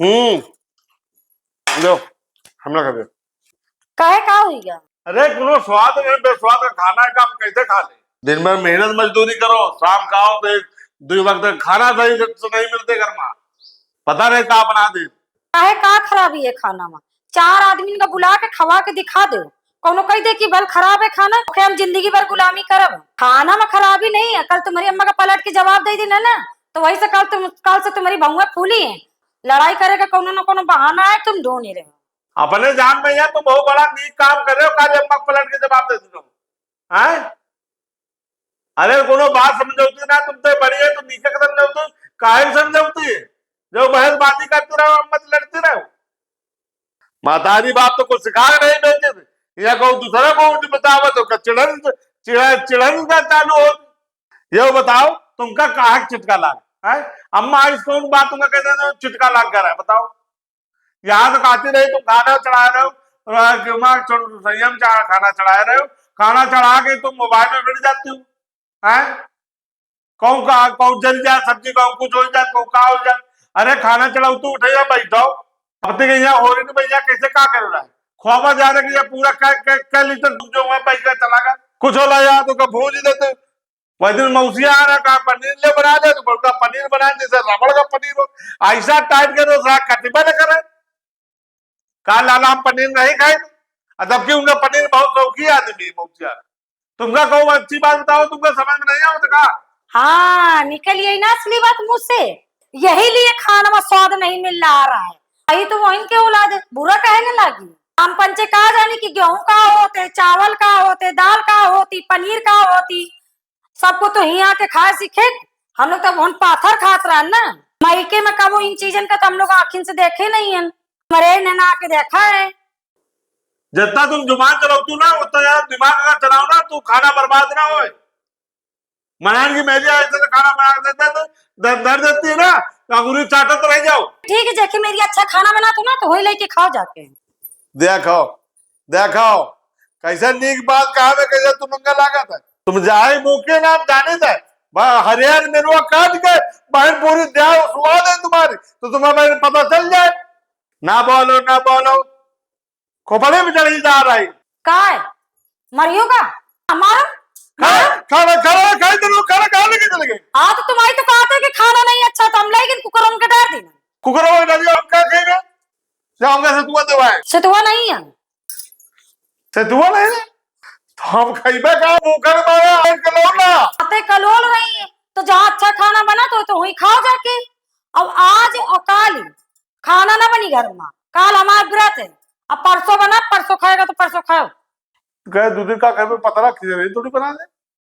लो हमला कर दे। काहे का हुई गया? अरे कोनो स्वाद नहीं, बेस्वाद का खाना है, काम कैसे खा ले? दिन भर मेहनत मजदूरी करो, शाम का आओ तो दो वक्त खाना सही से नहीं मिलते घर में, पता नहीं का बना दे। काहे का खराबी है खाना में? 4 आदमी का बुला के खवा के दिखा दो, कोनो कह दे कि बल खराब है खाना, तो हम जिंदगी भर गुलामी करब। खाना में खराबी नहीं है, कल तुम्हारी अम्मा का पलट के जवाब दे दी ना, तो वही से कल से तुम्हारी बहुएं फूली है। लड़ाई करे का कोनो न कोनो बहाना है, तुम ढूंढ नहीं रहे। अपने जान में या तुम बहुत बड़ा नीक काम कर रहे हो, काले अम्मा को पलट के जवाब दे दो। अरे कोनो बात समझौती ना, तुम तो बड़ी है, तुम नीचे का समझौती काहे समझौती है? जो बहसबाजी करते रहो, अम्मा से लड़ते रहो। मातारी बाप तो कुछ सिखा नहीं बेचे थे, या कहूँ दूसरा को बताओ तो चिड़न चिड़न का चालू हो। ये बताओ तुमका कहा चिटका लाग है? अम्मा इसको बात तुमका कहते चिटका लाग कर है, बताओ। यहाँ तो खाती रही, तुम खाना चढ़ा रहे हो, संयम खाना चढ़ा रहे हो, खाना चढ़ा के तुम मोबाइल में बैठ जाती हो। कौन जल जाए सब्जी, कहूँ कुछ हो जाए, कहूँ का हो जाए। अरे खाना चढ़ाओ, तू उठे बैठाओ। अब तक यहाँ हो रही भैया कैसे का कर रहा है? ख्वाबा जा रहा है पूरा कै लीटर दूध जो हुआ पैसा चला गया, कुछ होला यार तो भूल ही देते। वही दिन मौसिया आ रहा कहा पनीर ले बना दे, तो बोलता पनीर बना जैसे रबड़ का पनीर हो, ऐसा टाइट कर दो कटिबा न करे। कहा लाला हम पनीर नहीं खाए, जबकि उनका पनीर बहुत शौकी आदमी मौसिया। तुमका कहूँ अच्छी बात बताओ, तुमको समझ में नहीं आता का? हाँ निकलिए ना असली बात मुझ से, यही लिए खाना में स्वाद नहीं मिल रहा है। आई तो वहीं के औलाद बुरा कहने लगी। हम पंचे कहा जाने की गेहूं का होते, चावल का होते, दाल का होती, पनीर का होती, सबको तो ही आके खाए सीखे। हम लोग तो भवन पाथर खात रहा ना, मायके में कबो इन चीजन का तो हम लोग आखिन से देखे नहीं है, मरे ने ना आके देखा है। जितना तुम जुबान चलाओ ना, उतना ज्यादा दिमाग अगर चलाओ ना, तू खाना बर्बाद ना हो। मनान की मेरी ऐसे खाना बना देते तो दर्द देती है ना, अंगूरी चाटत रह जाओ। ठीक है, जेके मेरी अच्छा खाना बना तो ना, तो वही लेके खाओ जाके। देखो देखो कैसे नीक बात कहा में कैसे तुमंगा लागत है। तुम जाए मुके नाम जाने दे, हरियाण मेरुआ काट के बहन पूरी देह सुहा दे तुम्हारी, तो तुम्हें पता चल जाए। ना बोलो ना बोलो, खोपड़े में चढ़ी जा रही काय मरियो का हमारा खाना खाना खाई तो लोग खाना खा लेके चले गए। हाँ तो तुम्हारी तो कहते कि खाना नहीं अच्छा, तो हम लेकिन कुकर उनके डाल देना। कुकर में डालिए, हम क्या खाएंगे? जाऊंगा सतुआ दवाए, सतुआ नहीं है, सतुआ नहीं है तो हम खाइबे का मुकर मारे कलोला आते कलोल रही है। तो जहाँ अच्छा खाना बना तो वही खाओ जाके। अब आज और कल खाना ना बनी घर में, कल हमारा व्रत है, अब परसों बना, परसों खाएगा तो परसों खाओ। गए 2 दिन का घर में पता रहा खिचड़ी थोड़ी बना दे।